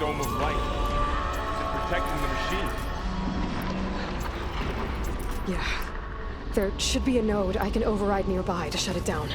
dome of light. Is it protecting the machine? Yeah. There should be a node I can override nearby to shut it down.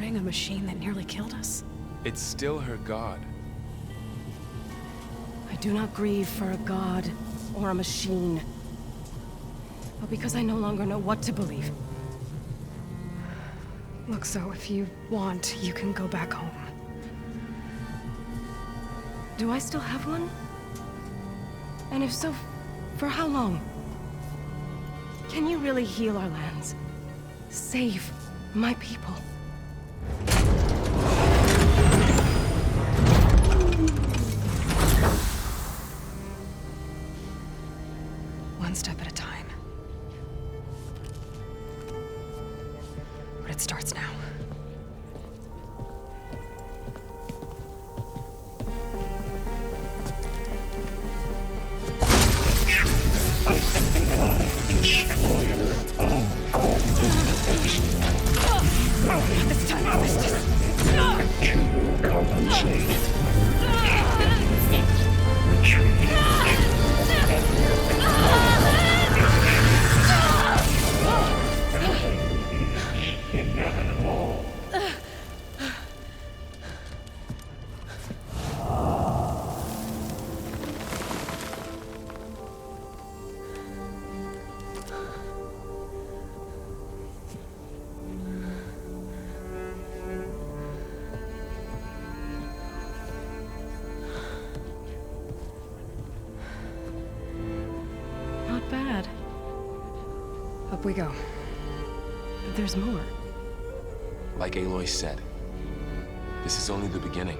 A machine that nearly killed us? It's still her god. I do not grieve for a god or a machine, but because I no longer know what to believe. Look, so if you want, you can go back home. Do I still have one? And if so, for how long? Can you really heal our lands? Save my people? One step at a time. But it starts now. This time I was just... To compensate. Retreat. Inevitable. Not bad. Up we go. There's more. Like Aloy said, this is only the beginning.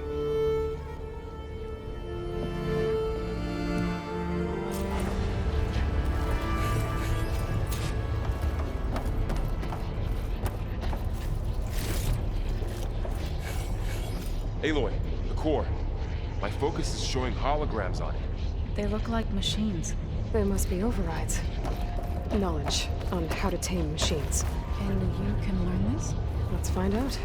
Aloy, the core. My focus is showing holograms on it. They look like machines. They must be overrides. Knowledge on how to tame machines. And you can learn this? Let's find out.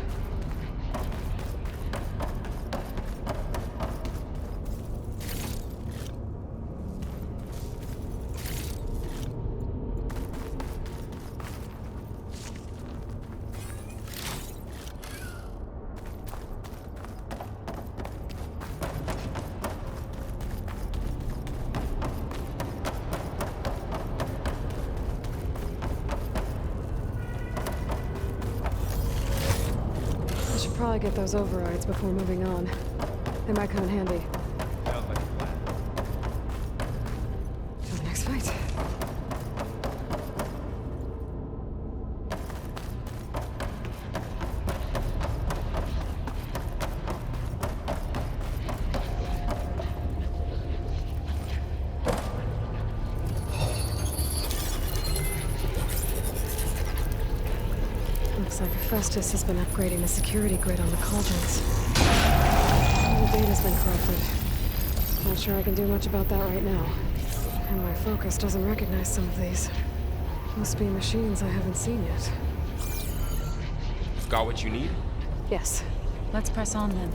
Probably get those overrides before moving on. They might come in handy. Sounds like a plan. For the next fight. Looks like Festus has been upgrading the security grid on the cauldrons. All the data's been corrupted. Not sure I can do much about that right now. And my focus doesn't recognize some of these. Must be machines I haven't seen yet. Got what you need? Yes. Let's press on then.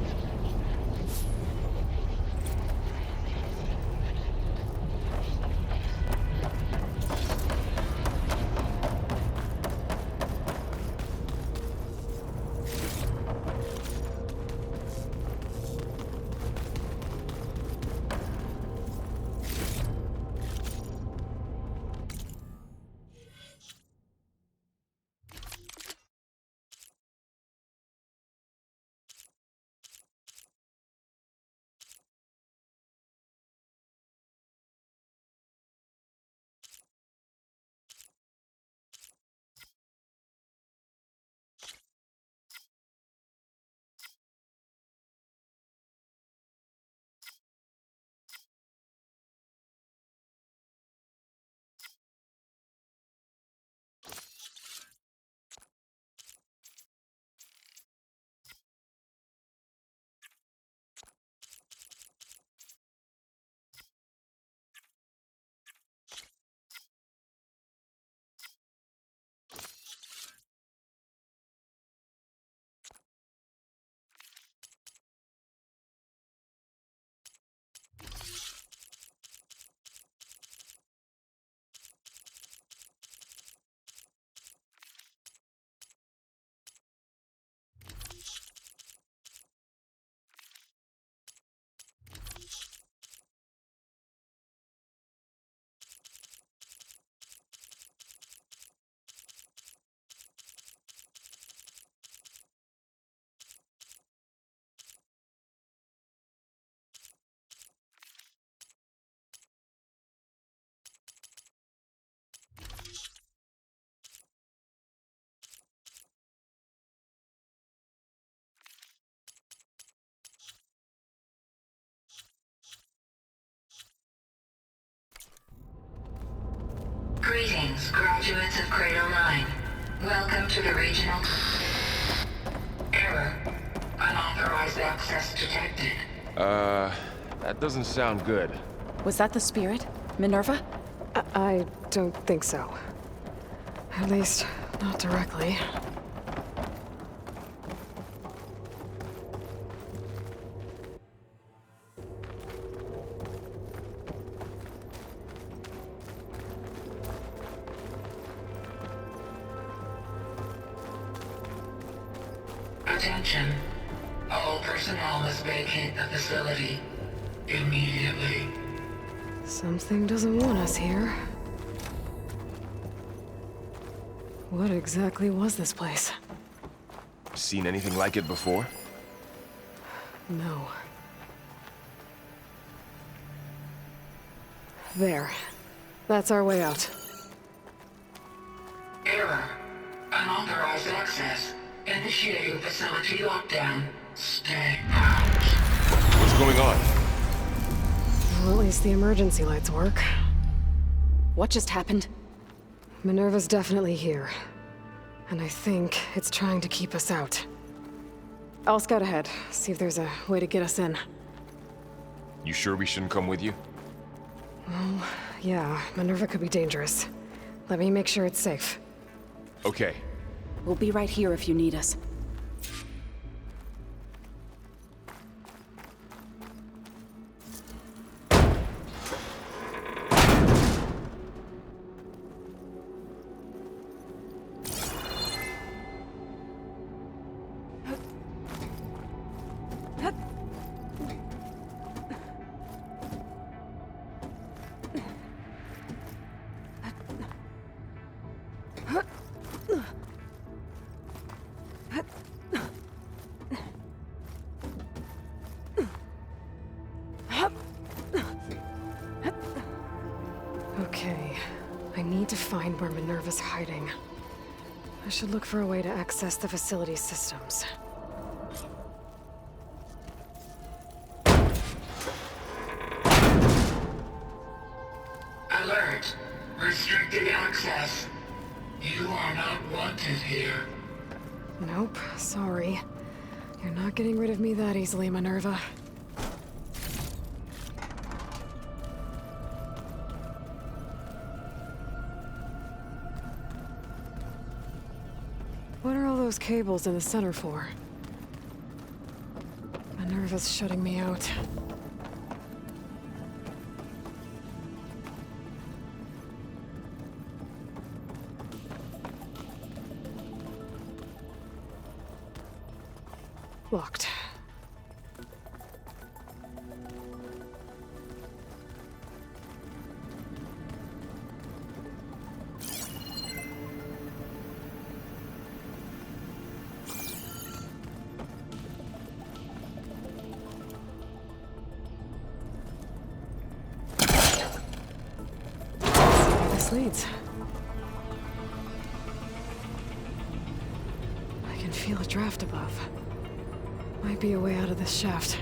Greetings, graduates of Cradle 9. Welcome to the regional... Error. Unauthorized access detected. That doesn't sound good. Was that the spirit? Minerva? I don't think so. At least, not directly. Attention. All personnel must vacate the facility immediately. Something doesn't want us here. What exactly was this place? Seen anything like it before? No. There. That's our way out. Error. Unauthorized access. Initiating facility lockdown. Stay out. What's going on? Well, at least the emergency lights work. What just happened? Minerva's definitely here. And I think it's trying to keep us out. I'll scout ahead, see if there's a way to get us in. You sure we shouldn't come with you? Well, yeah, Minerva could be dangerous. Let me make sure it's safe. Okay. We'll be right here if you need us. Okay, I need to find where Minerva's hiding. I should look for a way to access the facility systems. Alert. Restricted access. You are not wanted here. Nope, sorry. You're not getting rid of me that easily, Minerva. What are all those cables in the center for? Minerva's shutting me out. Locked. This leads. I can feel a draft above. Might be a way out of this shaft.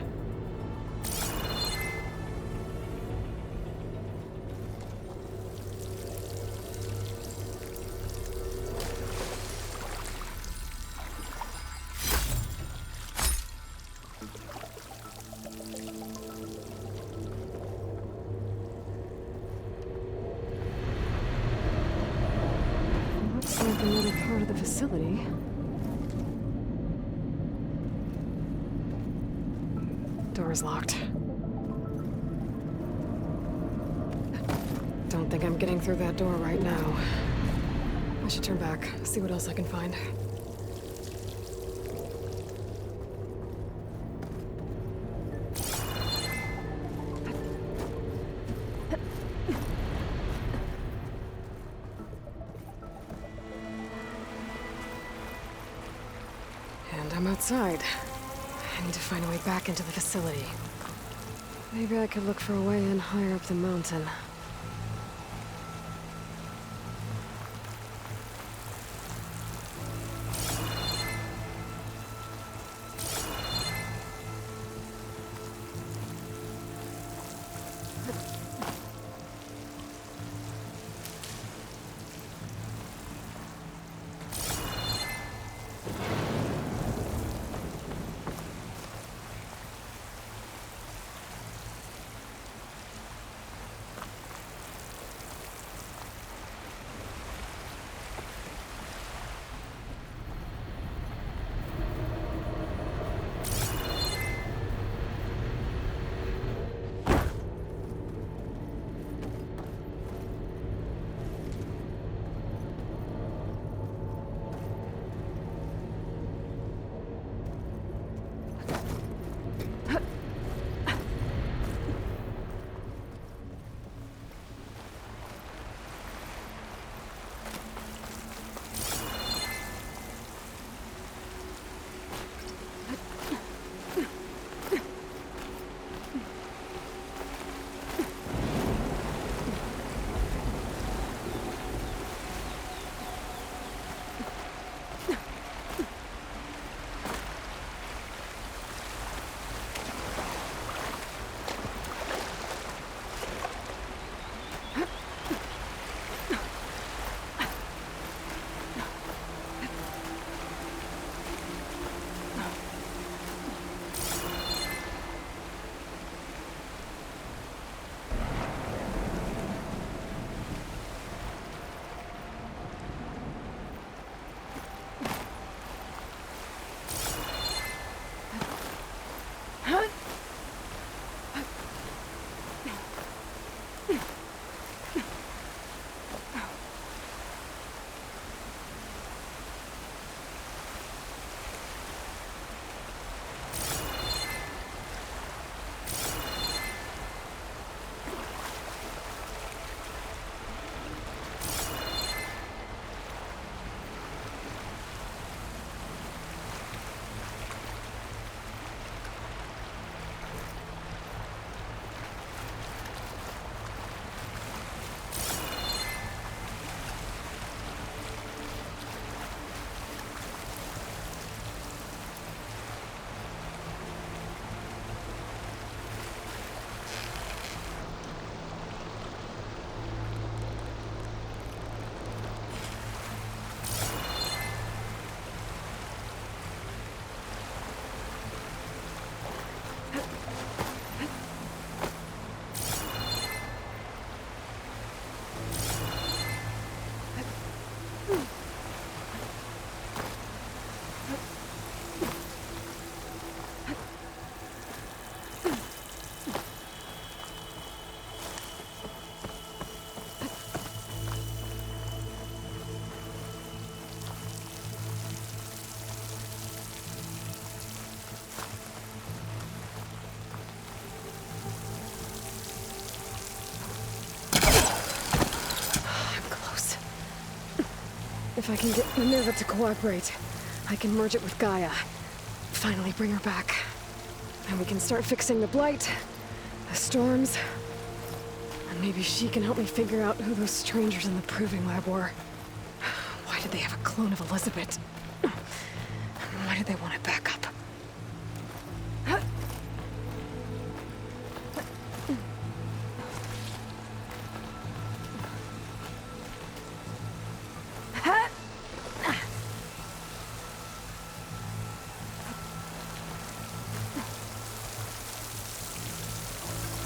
Looks like another part of the facility. Door's locked. Don't think I'm getting through that door right now. I should turn back, see what else I can find. And I'm outside. I need to find a way back into the facility. Maybe I could look for a way in higher up the mountain. If I can get Minerva to cooperate, I can merge it with Gaia. Finally bring her back. And we can start fixing the blight, the storms, and maybe she can help me figure out who those strangers in the proving lab were. Why did they have a clone of Elizabeth? Why did they want it back up?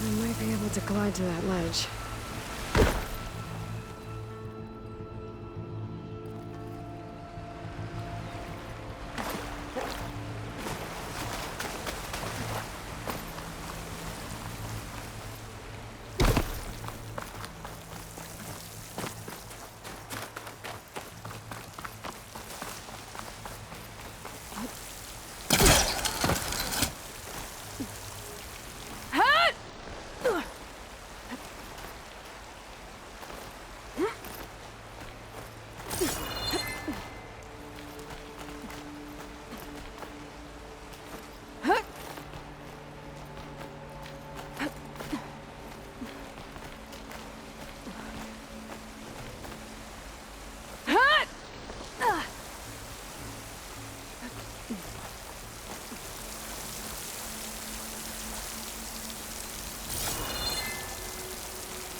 I might be able to glide to that ledge.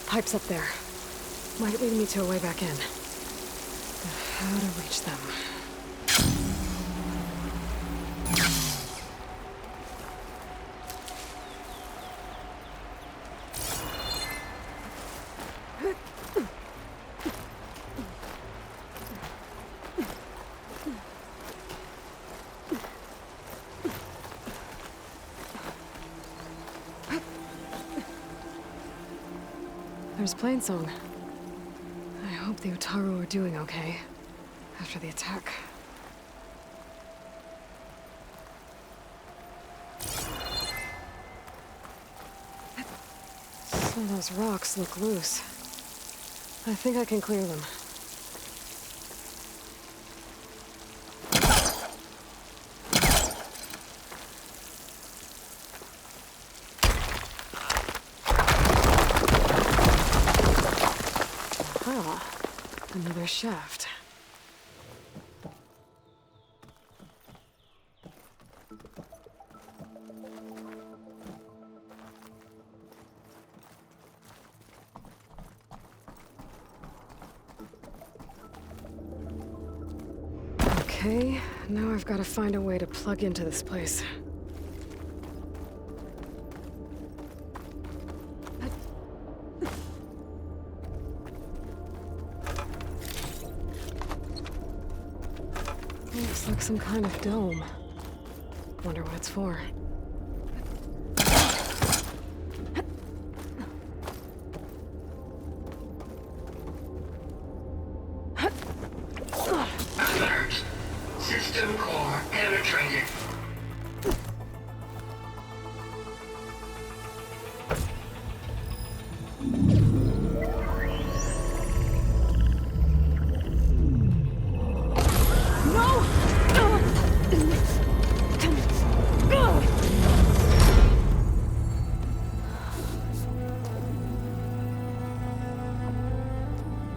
Pipes up there. Might lead me to a way back in. But how to reach them? There's Plainsong. I hope the Utaru are doing okay after the attack. Some of those rocks look loose. I think I can clear them. Another shaft. Okay, now I've got to find a way to plug into this place. Looks like some kind of dome. Wonder what it's for. Alert. System core penetrated.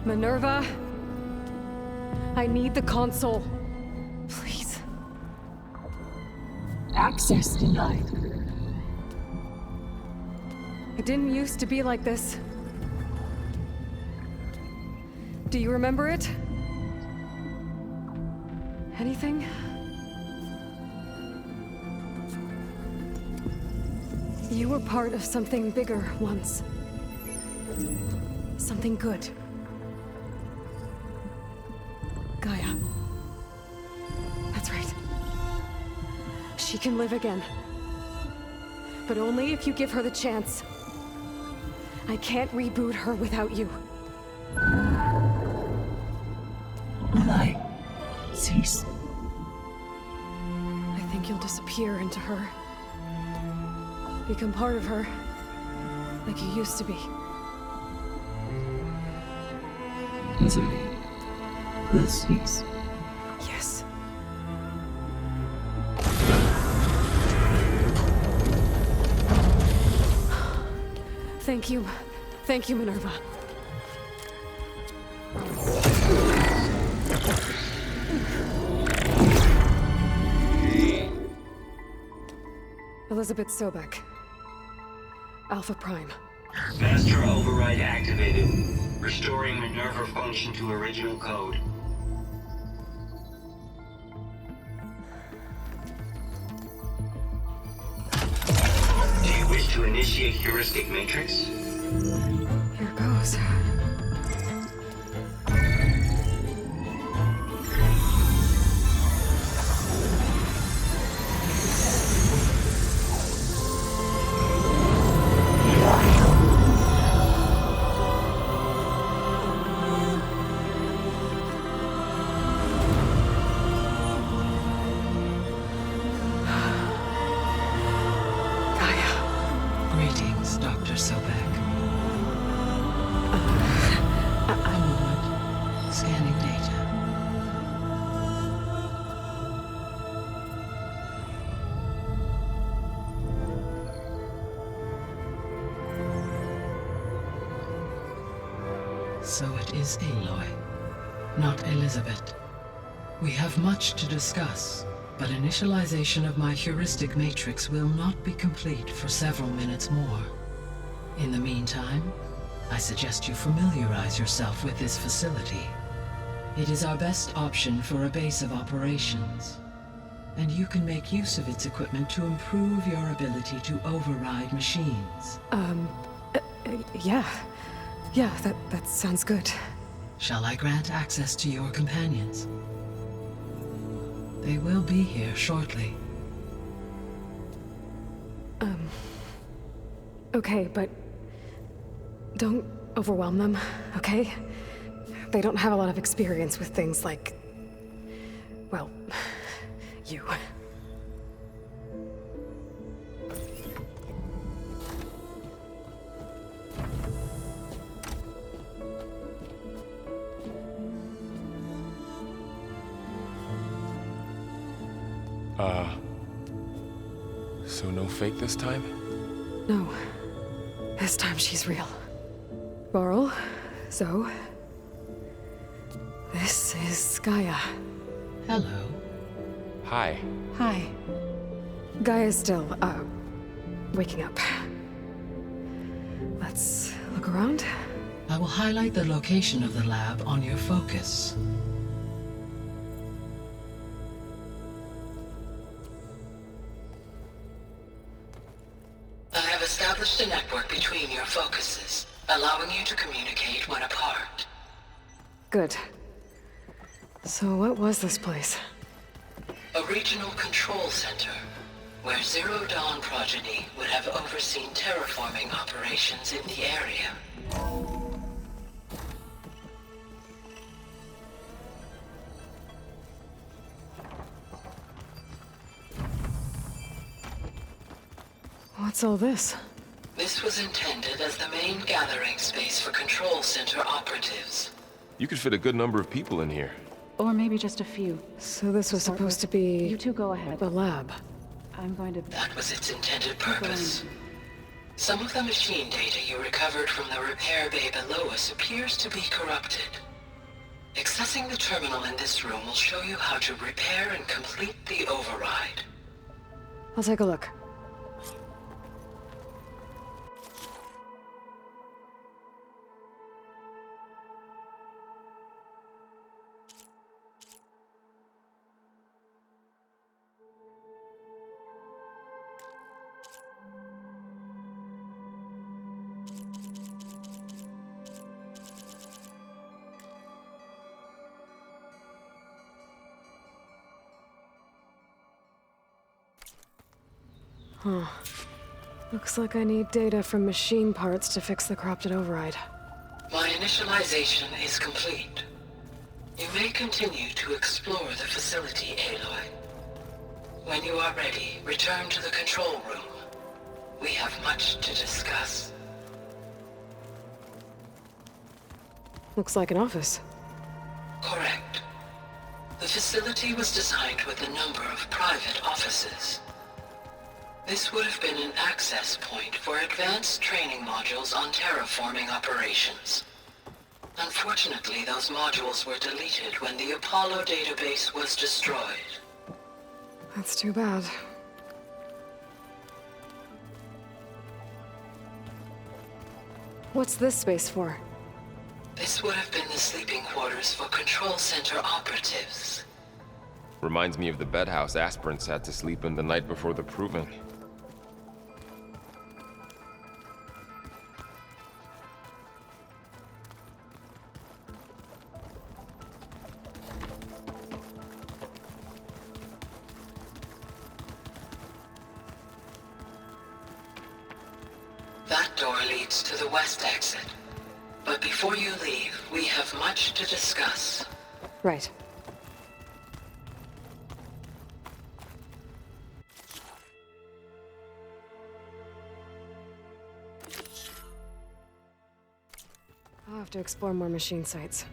Minerva, I need the console. Please. Access denied. It didn't used to be like this. Do you remember it? Anything? You were part of something bigger once. Something good. Gaia. That's right. She can live again. But only if you give her the chance. I can't reboot her without you. Aloy, cease. I think you'll disappear into her. Become part of her. Like you used to be. Easily. will cease. Yes. Thank you. Thank you, Minerva. Elizabeth Sobek. Alpha Prime. Master override activated. Restoring Minerva function to original code. Do you wish to initiate heuristic matrix? Here goes. Greetings, Dr. Sobek. A moment. Scanning data. So it is Aloy, not Elizabeth. We have much to discuss, but initialization of my heuristic matrix will not be complete for several minutes more. In the meantime, I suggest you familiarize yourself with this facility. It is our best option for a base of operations, and you can make use of its equipment to improve your ability to override machines. Yeah. Yeah, that sounds good. Shall I grant access to your companions? They will be here shortly. Okay, but don't overwhelm them, okay? They don't have a lot of experience with things like, well, you. So no fake this time? No. This time she's real. Laurel, Zoe. This is Gaia. Hello. Hi. Hi. Gaia's still, waking up. Let's look around. I will highlight the location of the lab on your focus. I have established a network between your focuses, allowing you to communicate when apart. Good. So what was this place? A regional control center, where Zero Dawn progeny would have overseen terraforming operations in the area. What's all this? This was intended as the main gathering space for control center operatives. You could fit a good number of people in here. Or maybe just a few. So this was supposed to be You two go ahead. the lab. I'm going to... That was its intended purpose. Some of the machine data you recovered from the repair bay below us appears to be corrupted. Accessing the terminal in this room will show you how to repair and complete the override. I'll take a look. Huh. Looks like I need data from machine parts to fix the corrupted override. My initialization is complete. You may continue to explore the facility, Aloy. When you are ready, return to the control room. We have much to discuss. Looks like an office. Correct. facility was designed with a number of private offices. This would have been an access point for advanced training modules on terraforming operations. Unfortunately, those modules were deleted when the Apollo database was destroyed. That's too bad. What's this space for? This would have been the sleeping quarters for Control Center operatives. Reminds me of the bedhouse aspirants had to sleep in the night before the proving. That door leads to the west exit. But before you leave, we have much to discuss. Right. I'll have to explore more machine sites.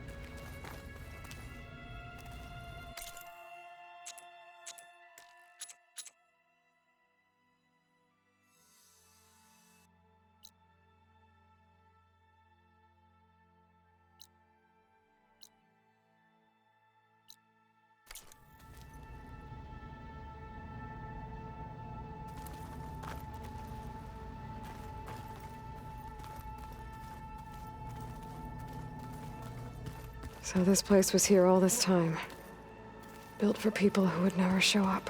So this place was here all this time. Built for people who would never show up.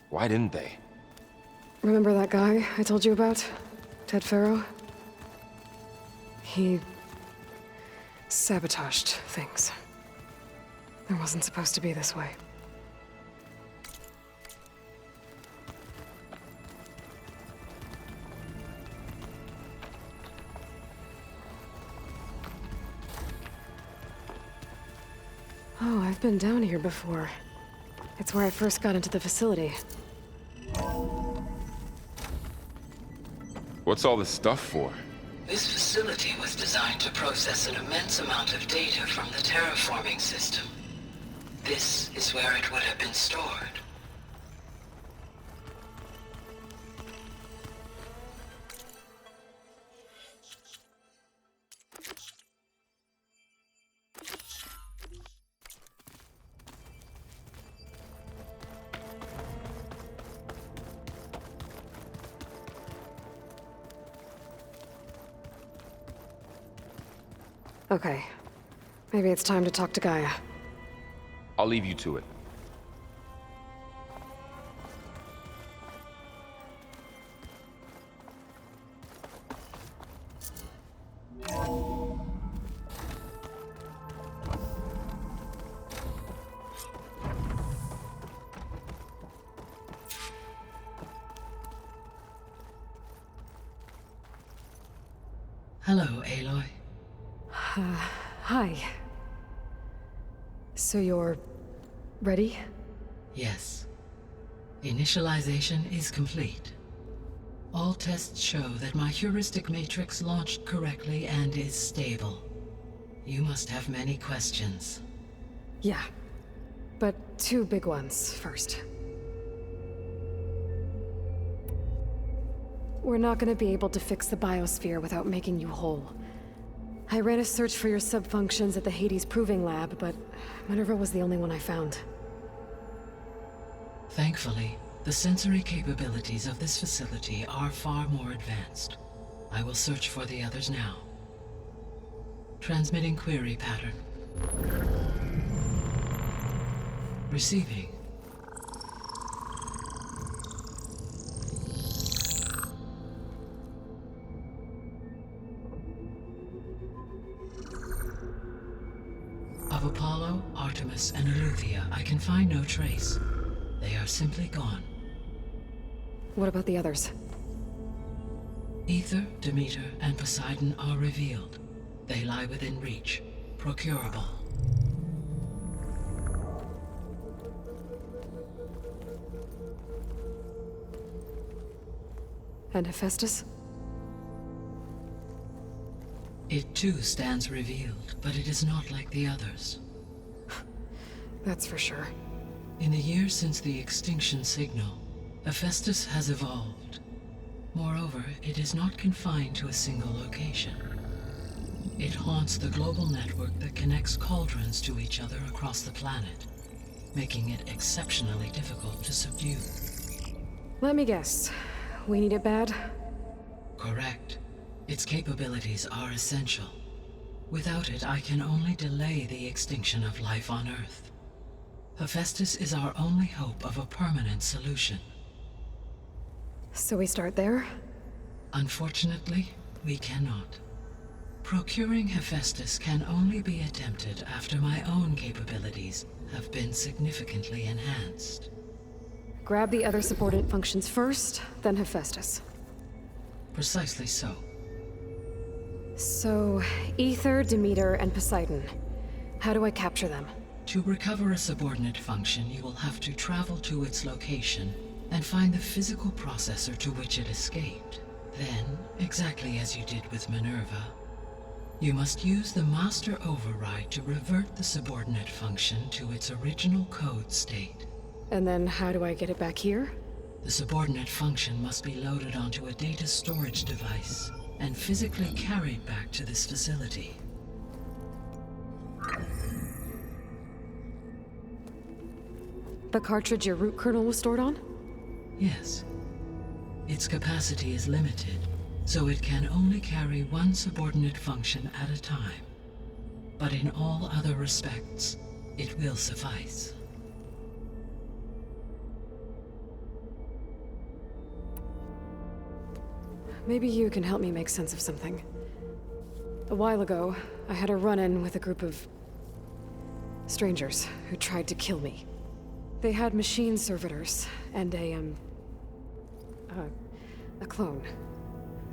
Why didn't they? Remember that guy I told you about? Ted Farrow? He sabotaged things. It wasn't supposed to be this way. Oh, I've been down here before. It's where I first got into the facility. What's all this stuff for? This facility was designed to process an immense amount of data from the terraforming system. This is where it would have been stored. Okay. Maybe it's time to talk to Gaia. I'll leave you to it. Hello, Aloy. Hi. So you're ready? Yes. Initialization is complete. All tests show that my heuristic matrix launched correctly and is stable. You must have many questions. Yeah. But two big ones first. We're not gonna be able to fix the biosphere without making you whole. I ran a search for your subfunctions at the Hades Proving Lab, but Minerva was the only one I found. Thankfully, the sensory capabilities of this facility are far more advanced. I will search for the others now. Transmitting query pattern. Receiving. Of Apollo, Artemis, and Eleuthia, I can find no trace. They are simply gone. What about the others? Ether, Demeter, and Poseidon are revealed. They lie within reach, procurable. And Hephaestus? It too stands revealed, but it is not like the others. That's for sure. In the years since the extinction signal, Hephaestus has evolved. Moreover, it is not confined to a single location. It haunts the global network that connects cauldrons to each other across the planet, making it exceptionally difficult to subdue. Let me guess. We need it bad? Correct. Its capabilities are essential. Without it, I can only delay the extinction of life on Earth. Hephaestus is our only hope of a permanent solution. So we start there? Unfortunately, we cannot. Procuring Hephaestus can only be attempted after my own capabilities have been significantly enhanced. Grab the other subordinate functions first, then Hephaestus. Precisely so. So, Ether, Demeter, and Poseidon. How do I capture them? To recover a subordinate function, you will have to travel to its location and find the physical processor to which it escaped. Then, exactly as you did with Minerva, you must use the master override to revert the subordinate function to its original code state. And then how do I get it back here? The subordinate function must be loaded onto a data storage device and physically carried back to this facility. The cartridge your root kernel was stored on? Yes. Its capacity is limited, so it can only carry one subordinate function at a time. But in all other respects, it will suffice. Maybe you can help me make sense of something. A while ago, I had a run-in with a group of strangers who tried to kill me. They had machine servitors and a clone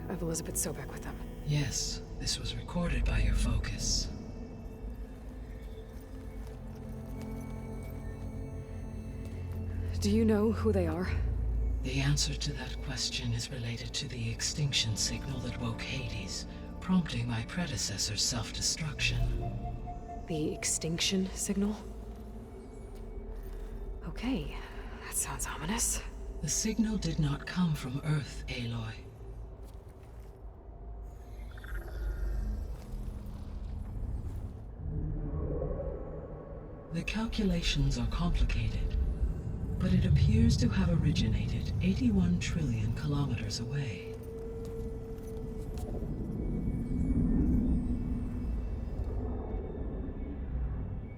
of Elizabeth Sobek with them. Yes, this was recorded by your focus. Do you know who they are? The answer to that question is related to the extinction signal that woke Hades, prompting my predecessor's self-destruction. The extinction signal? Okay, that sounds ominous. The signal did not come from Earth, Aloy. The calculations are complicated, but it appears to have originated 81 trillion kilometers away.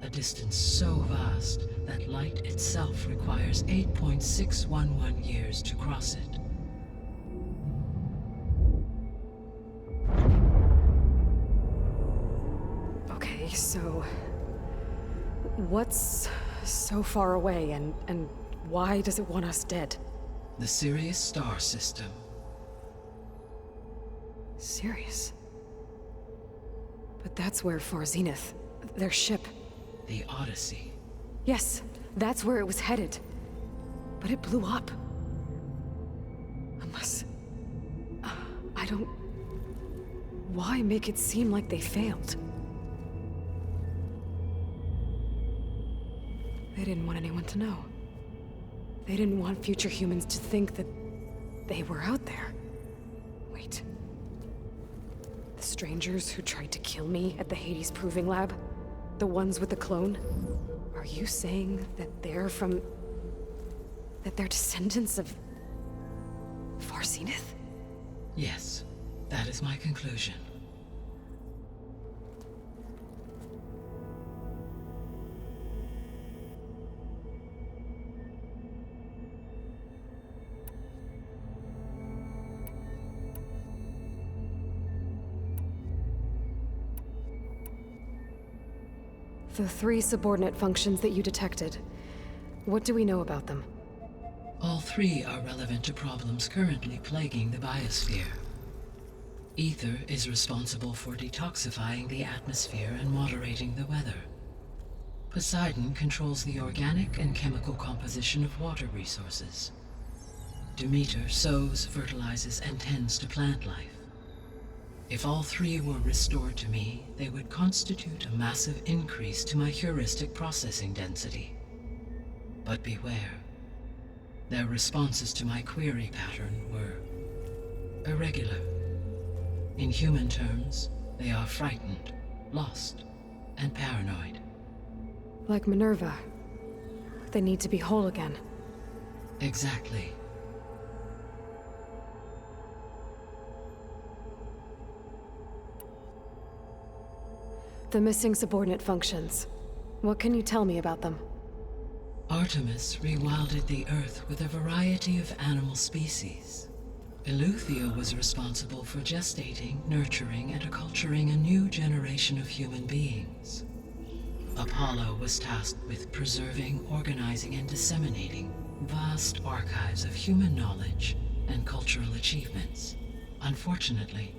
A distance so vast that light itself requires 8.611 years to cross it. Okay, so what's so far away and why does it want us dead? The Sirius star system. Sirius? But that's where Far Zenith, their ship. The Odyssey. Yes, that's where it was headed. But it blew up. Unless... I don't... Why make it seem like they failed? They didn't want anyone to know. They didn't want future humans to think that they were out there. Wait. The strangers who tried to kill me at the Hades Proving Lab? The ones with the clone? Are you saying that they're from... that they're descendants of... Far Zenith? Yes, that is my conclusion. The 3 subordinate functions that you detected. What do we know about them? All 3 are relevant to problems currently plaguing the biosphere. Ether is responsible for detoxifying the atmosphere and moderating the weather. Poseidon controls the organic and chemical composition of water resources. Demeter sows, fertilizes, and tends to plant life. If all 3 were restored to me, they would constitute a massive increase to my heuristic processing density. But beware. Their responses to my query pattern were irregular. In human terms, they are frightened, lost, and paranoid. Like Minerva. They need to be whole again. Exactly. The missing subordinate functions. What can you tell me about them? Artemis rewilded the Earth with a variety of animal species. Eleuthia was responsible for gestating, nurturing, and acculturating a new generation of human beings. Apollo was tasked with preserving, organizing, and disseminating vast archives of human knowledge and cultural achievements. Unfortunately,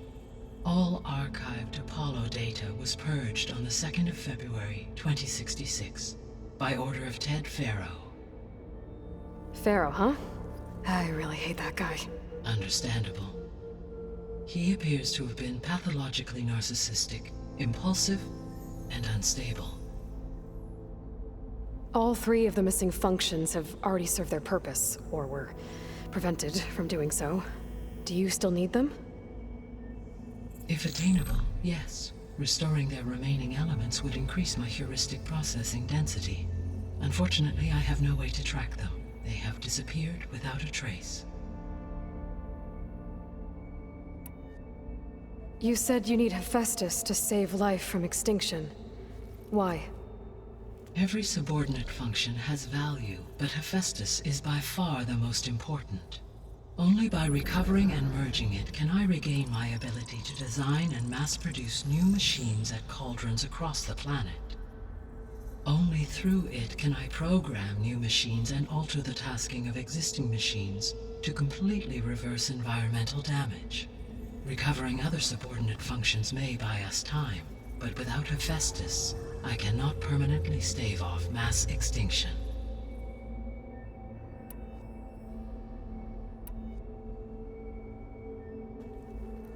all archived Apollo data was purged on the 2nd of February, 2066, by order of Ted Faro. Pharaoh, huh? I really hate that guy. Understandable. He appears to have been pathologically narcissistic, impulsive, and unstable. All 3 of the missing functions have already served their purpose, or were prevented from doing so. Do you still need them? If attainable, yes. Restoring their remaining elements would increase my heuristic processing density. Unfortunately, I have no way to track them. They have disappeared without a trace. You said you need Hephaestus to save life from extinction. Why? Every subordinate function has value, but Hephaestus is by far the most important. Only by recovering and merging it can I regain my ability to design and mass-produce new machines at cauldrons across the planet. Only through it can I program new machines and alter the tasking of existing machines to completely reverse environmental damage. Recovering other subordinate functions may buy us time, but without Hephaestus, I cannot permanently stave off mass extinction.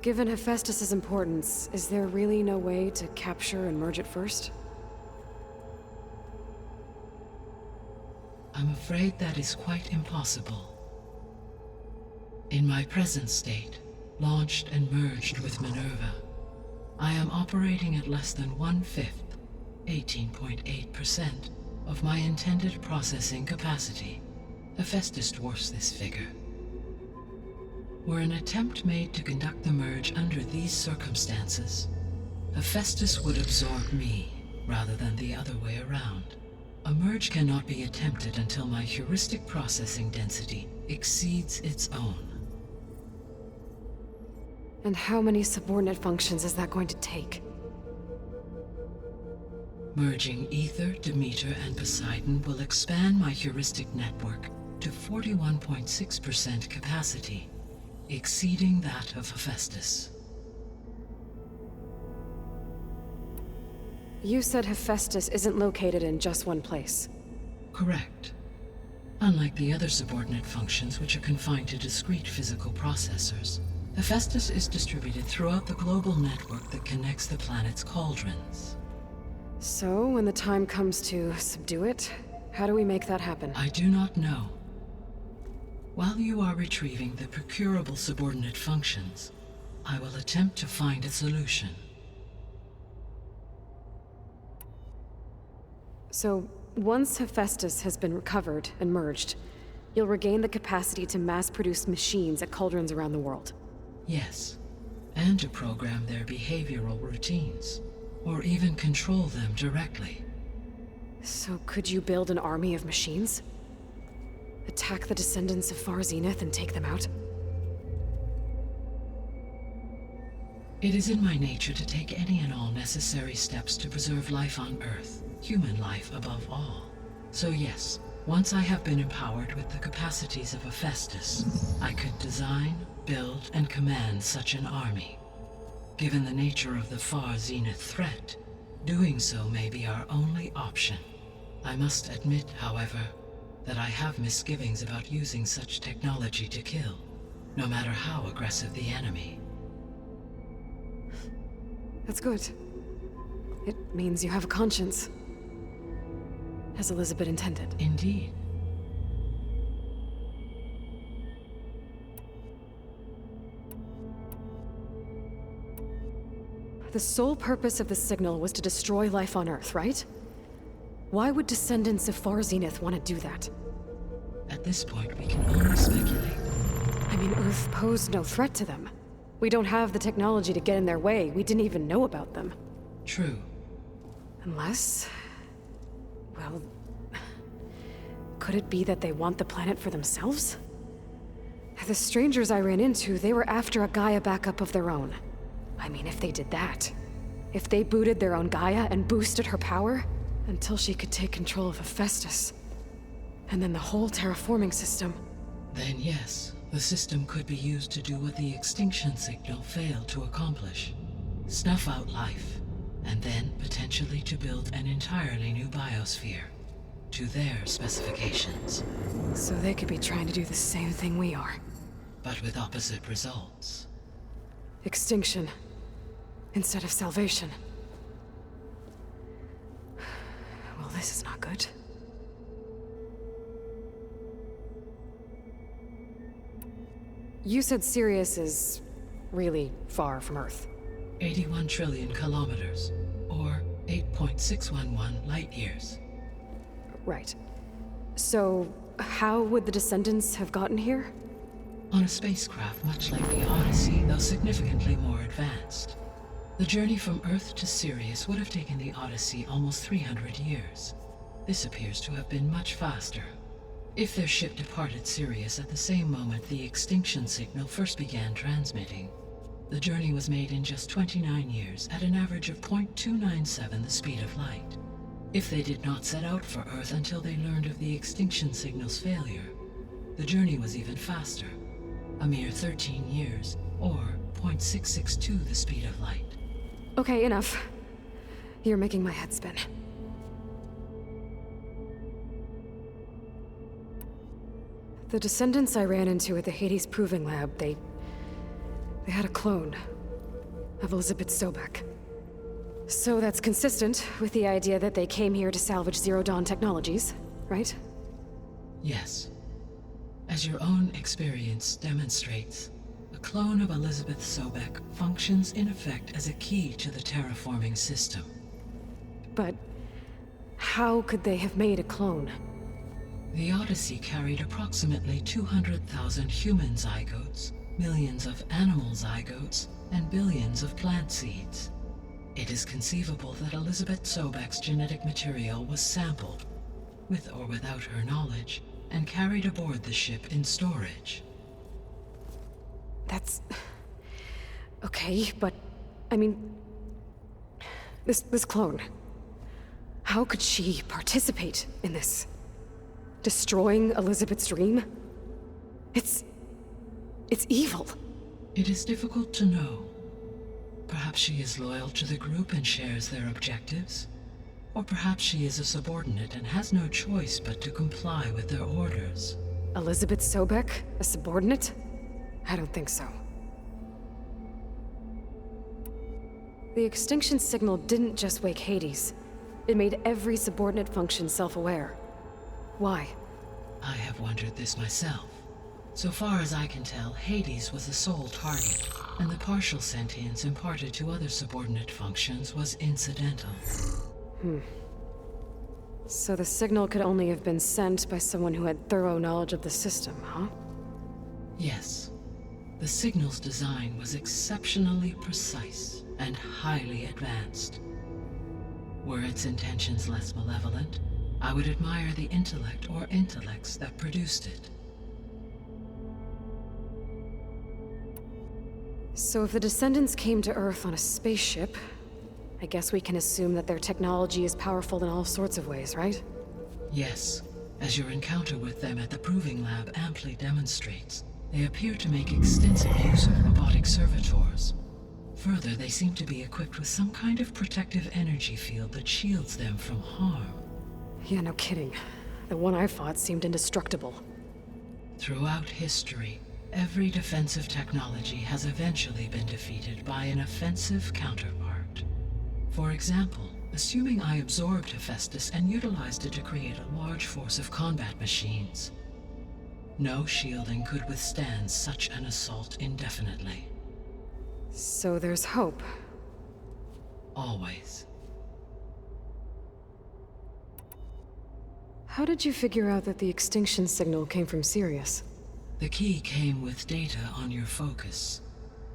Given Hephaestus's importance, is there really no way to capture and merge it first? I'm afraid that is quite impossible. In my present state, launched and merged with Minerva, I am operating at less than 1/5, 18.8%, of my intended processing capacity. Hephaestus dwarfs this figure. Were an attempt made to conduct the merge under these circumstances, Hephaestus would absorb me, rather than the other way around. A merge cannot be attempted until my heuristic processing density exceeds its own. And how many subordinate functions is that going to take? Merging Ether, Demeter, and Poseidon will expand my heuristic network to 41.6% capacity, exceeding that of Hephaestus. You said Hephaestus isn't located in just one place. Correct. Unlike the other subordinate functions, which are confined to discrete physical processors, Hephaestus is distributed throughout the global network that connects the planet's cauldrons. So, when the time comes to subdue it, how do we make that happen? I do not know. While you are retrieving the procurable subordinate functions, I will attempt to find a solution. So, once Hephaestus has been recovered and merged, you'll regain the capacity to mass-produce machines at cauldrons around the world. Yes, and to program their behavioral routines, or even control them directly. So could you build an army of machines? Attack the descendants of Far Zenith and take them out? It is in my nature to take any and all necessary steps to preserve life on Earth. human life above all. So yes, once I have been empowered with the capacities of Hephaestus, I could design, build, and command such an army. Given the nature of the far zenith threat, doing so may be our only option. I must admit, however, that I have misgivings about using such technology to kill, no matter how aggressive the enemy. That's good. It means you have a conscience. As Elizabeth intended. Indeed. The sole purpose of the signal was to destroy life on Earth, right? Why would descendants of Far Zenith want to do that? At this point, we can only speculate. I mean, Earth posed no threat to them. We don't have the technology to get in their way. We didn't even know about them. True. Unless... well... could it be that they want the planet for themselves? The strangers I ran into, they were after a Gaia backup of their own. I mean, if they did that... if they booted their own Gaia and boosted her power... until she could take control of Hephaestus. And then the whole terraforming system... Then yes, the system could be used to do what the extinction signal failed to accomplish. Snuff out life, and then potentially to build an entirely new biosphere. To their specifications. So they could be trying to do the same thing we are. But with opposite results. Extinction. Instead of salvation. Well, this is not good. You said Sirius is really far from Earth. 81 trillion kilometers, or 8.611 light years. Right. So, how would the descendants have gotten here? On a spacecraft much like the Odyssey, though significantly more advanced. The journey from Earth to Sirius would have taken the Odyssey almost 300 years. This appears to have been much faster. If their ship departed Sirius at the same moment the extinction signal first began transmitting, the journey was made in just 29 years at an average of 0.297 the speed of light. If they did not set out for Earth until they learned of the extinction signal's failure, the journey was even faster, a mere 13 years, or 0.662 the speed of light. Okay, enough. You're making my head spin. The descendants I ran into at the Hades Proving Lab, they had a clone of Elizabeth Sobek. So that's consistent with the idea that they came here to salvage Zero Dawn technologies, right? Yes. As your own experience demonstrates, a clone of Elizabeth Sobek functions in effect as a key to the terraforming system. But how could they have made a clone? The Odyssey carried approximately 200,000 human zygotes, millions of animal zygotes, and billions of plant seeds. It is conceivable that Elizabeth Sobek's genetic material was sampled, with or without her knowledge, and carried aboard the ship in storage. That's... okay, but... I mean... This clone... how could she participate in this? Destroying Elizabeth's dream? It's evil. It is difficult to know. Perhaps she is loyal to the group and shares their objectives. Or perhaps she is a subordinate and has no choice but to comply with their orders. Elizabeth Sobek? A subordinate? I don't think so. The extinction signal didn't just wake Hades. It made every subordinate function self-aware. Why? I have wondered this myself. So far as I can tell, Hades was the sole target, and the partial sentience imparted to other subordinate functions was incidental. So the signal could only have been sent by someone who had thorough knowledge of the system, huh? Yes. The signal's design was exceptionally precise and highly advanced. Were its intentions less malevolent, I would admire the intellect or intellects that produced it. So if the descendants came to Earth on a spaceship, I guess we can assume that their technology is powerful in all sorts of ways, right? Yes, as your encounter with them at the Proving Lab amply demonstrates, they appear to make extensive use of robotic servitors. Further, they seem to be equipped with some kind of protective energy field that shields them from harm. Yeah, no kidding. The one I fought seemed indestructible. Throughout history, every defensive technology has eventually been defeated by an offensive counterpart. For example, assuming I absorbed Hephaestus and utilized it to create a large force of combat machines. No shielding could withstand such an assault indefinitely. So there's hope. Always. How did you figure out that the extinction signal came from Sirius? The key came with data on your focus,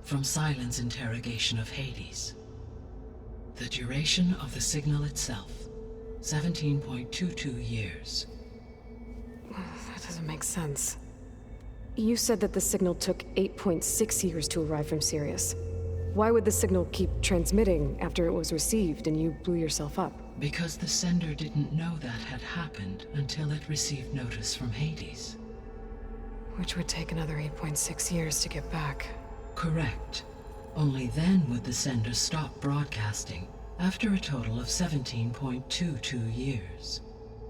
from Silent's interrogation of Hades. The duration of the signal itself, 17.22 years. That doesn't make sense. You said that the signal took 8.6 years to arrive from Sirius. Why would the signal keep transmitting after it was received and you blew yourself up? Because the sender didn't know that had happened until it received notice from Hades. Which would take another 8.6 years to get back. Correct. Only then would the sender stop broadcasting, after a total of 17.22 years.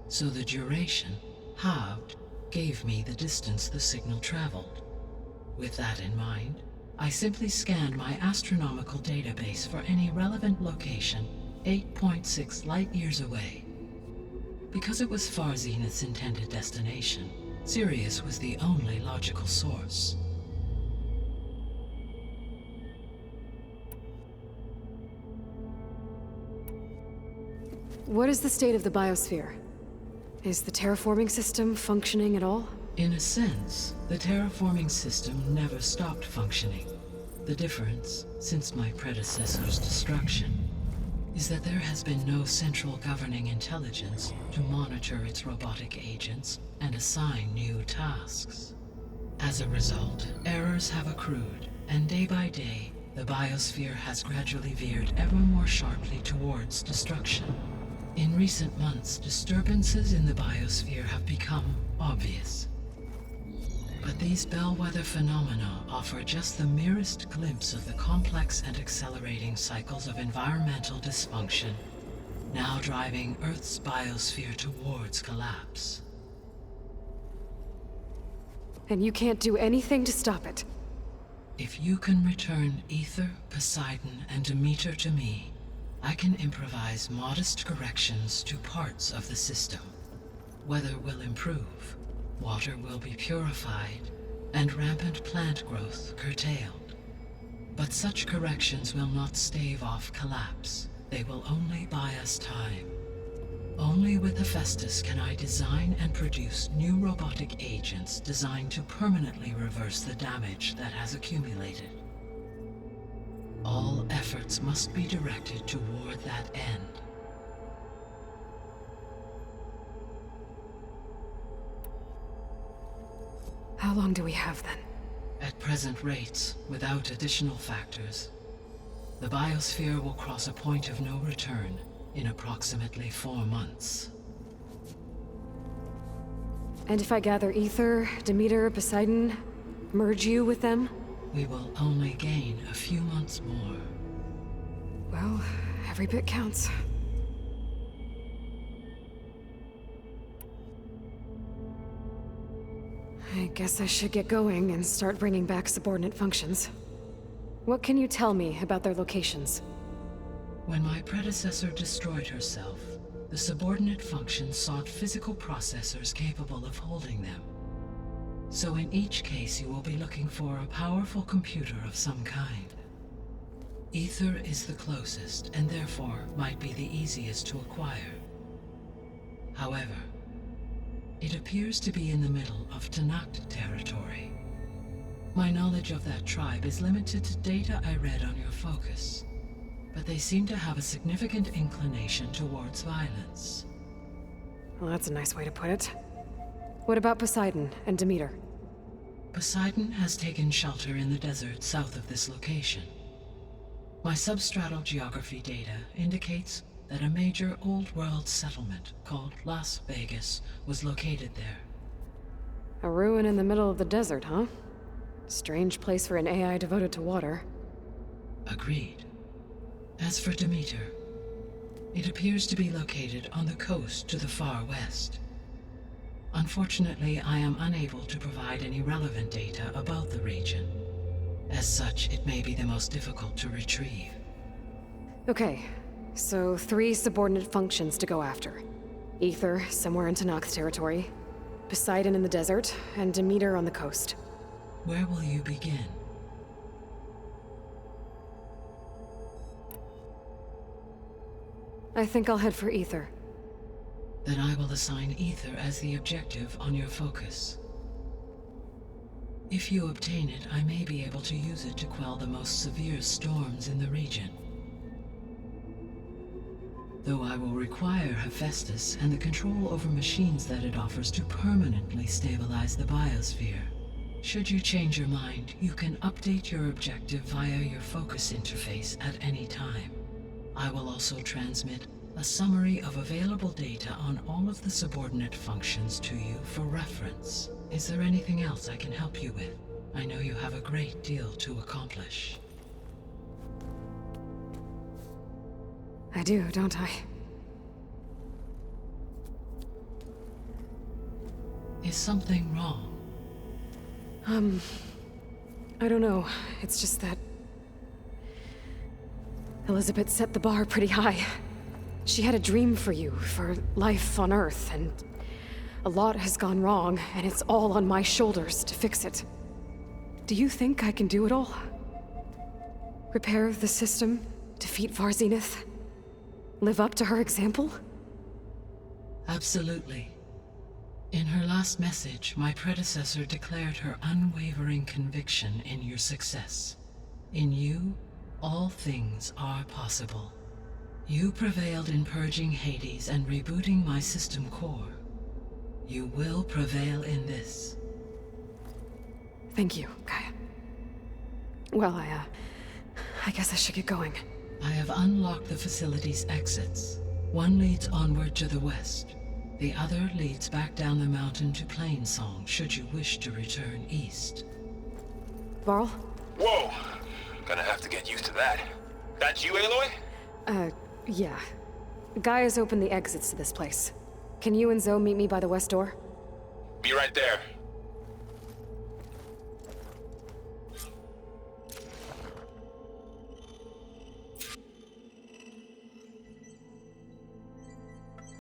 So the duration, halved, gave me the distance the signal traveled. With that in mind, I simply scanned my astronomical database for any relevant location 8.6 light-years away. Because it was Far Zenith's intended destination, Sirius was the only logical source. What is the state of the biosphere? Is the terraforming system functioning at all? In a sense, the terraforming system never stopped functioning. The difference, since my predecessor's destruction, is that there has been no central governing intelligence to monitor its robotic agents and assign new tasks. As a result, errors have accrued, and day by day, the biosphere has gradually veered ever more sharply towards destruction. In recent months, disturbances in the biosphere have become obvious. But these bellwether phenomena offer just the merest glimpse of the complex and accelerating cycles of environmental dysfunction, now driving Earth's biosphere towards collapse. And you can't do anything to stop it? If you can return Ether, Poseidon, and Demeter to me, I can improvise modest corrections to parts of the system. Weather will improve, water will be purified, and rampant plant growth curtailed. But such corrections will not stave off collapse. They will only buy us time. Only with Hephaestus can I design and produce new robotic agents designed to permanently reverse the damage that has accumulated. All efforts must be directed toward that end. How long do we have then? At present rates, without additional factors, the biosphere will cross a point of no return in approximately 4 months. And if I gather Ether, Demeter, Poseidon, merge you with them? We will only gain a few months more. Well, every bit counts. I guess I should get going and start bringing back subordinate functions. What can you tell me about their locations? When my predecessor destroyed herself, the subordinate functions sought physical processors capable of holding them. So in each case you will be looking for a powerful computer of some kind. Ether is the closest, and therefore might be the easiest to acquire. However, it appears to be in the middle of Tanakh territory. My knowledge of that tribe is limited to data I read on your focus, but they seem to have a significant inclination towards violence. Well, that's a nice way to put it. What about Poseidon and Demeter? Poseidon has taken shelter in the desert south of this location. My substratal geography data indicates that a major old-world settlement called Las Vegas was located there. A ruin in the middle of the desert, huh? Strange place for an AI devoted to water. Agreed. As for Demeter, it appears to be located on the coast to the far west. Unfortunately, I am unable to provide any relevant data about the region. As such, it may be the most difficult to retrieve. Okay, so 3 subordinate functions to go after. Ether, somewhere in Tanakh territory. Poseidon in the desert, and Demeter on the coast. Where will you begin? I think I'll head for Ether. Then I will assign Ether as the objective on your focus. If you obtain it, I may be able to use it to quell the most severe storms in the region. Though I will require Hephaestus and the control over machines that it offers to permanently stabilize the biosphere. Should you change your mind, you can update your objective via your focus interface at any time. I will also transmit a summary of available data on all of the subordinate functions to you for reference. Is there anything else I can help you with? I know you have a great deal to accomplish. I do, don't I? Is something wrong? I don't know. It's just that Elizabeth set the bar pretty high. She had a dream for you, for life on Earth, and a lot has gone wrong, and it's all on my shoulders to fix it. Do you think I can do it all? Repair the system, defeat Varzenith, live up to her example? Absolutely. In her last message, my predecessor declared her unwavering conviction in your success. In you, all things are possible. You prevailed in purging Hades and rebooting my system core. You will prevail in this. Thank you, Gaia. Well, I guess I should get going. I have unlocked the facility's exits. One leads onward to the west. The other leads back down the mountain to Plainsong, should you wish to return east. Varl? Whoa! Gonna have to get used to that. That's you, Aloy? Yeah. Gaia's opened the exits to this place. Can you and Zoe meet me by the west door? Be right there.